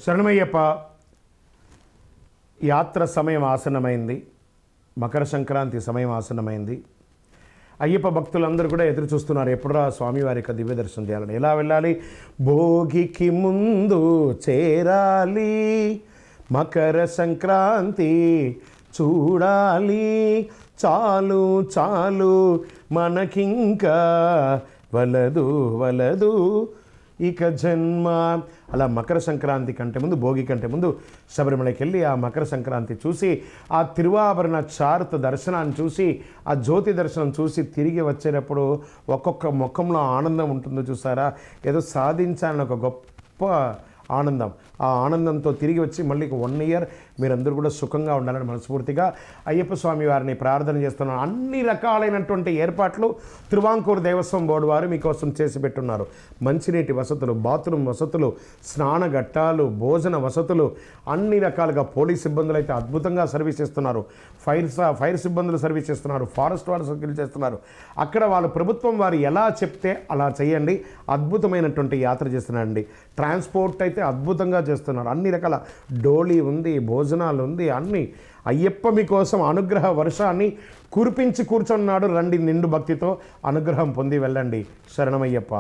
శరణమయ్యప్ప. యాత్ర సమయం ఆసన్నమైంది. మకర సంక్రాంతి సమయం ఆసన్నమైంది. అయ్యప్ప భక్తులందరూ కూడా ఎదురు చూస్తున్నారు, ఎప్పుడురా స్వామివారి యొక్క దివ్య దర్శనం చేయాలని. ఎలా వెళ్ళాలి? భోగికి ముందు చేరాలి, మకర సంక్రాంతి చూడాలి, చాలు చాలు మనకింకా వలదు వలదు ఇక జన్మ. అలా మకర సంక్రాంతి కంటే ముందు, భోగి కంటే ముందు శబరిమలకి వెళ్ళి ఆ మకర సంక్రాంతి చూసి, ఆ తిరువాభరణ చారుత దర్శనాన్ని చూసి, ఆ జ్యోతి దర్శనం చూసి తిరిగి వచ్చేటప్పుడు ఒక్కొక్క ముఖంలో ఆనందం ఉంటుందో చూసారా? ఏదో సాధించాలని ఒక గొప్ప ఆనందం. ఆ ఆనందంతో తిరిగి వచ్చి మళ్ళీ 1 ఇయర్ మీరందరూ కూడా సుఖంగా ఉండాలని మనస్ఫూర్తిగా అయ్యప్ప స్వామి వారిని ప్రార్థన చేస్తున్నాను. అన్ని రకాలైనటువంటి ఏర్పాట్లు తిరువాంకూరు దేవస్వం బోర్డు వారు మీకోసం చేసి పెట్టున్నారు. మంచినీటి వసతులు, బాత్రూమ్ వసతులు, స్నానఘట్టాలు, భోజన వసతులు, అన్ని రకాలుగా. పోలీస్ సిబ్బందులు అయితే అద్భుతంగా సర్వీస్ చేస్తున్నారు. ఫైర్ సిబ్బందులు సర్వీస్ చేస్తున్నారు. ఫారెస్ట్ వారు సర్వీస్ చేస్తున్నారు. అక్కడ వాళ్ళు ప్రభుత్వం వారు ఎలా చెప్తే అలా చేయండి. అద్భుతమైనటువంటి యాత్ర చేస్తున్నారండి. ట్రాన్స్పోర్ట్ అయితే అద్భుతంగా చేస్తున్నారు. అన్ని రకాల డోలీ ఉంది, భోజనాలు ఉంది, అన్ని. అయ్యప్ప మీకోసం అనుగ్రహ వర్షాన్ని కురిపించి కూర్చున్నాడు. రండి నిండు భక్తితో అనుగ్రహం పొంది వెళ్ళండి. శరణమయ్యప్ప.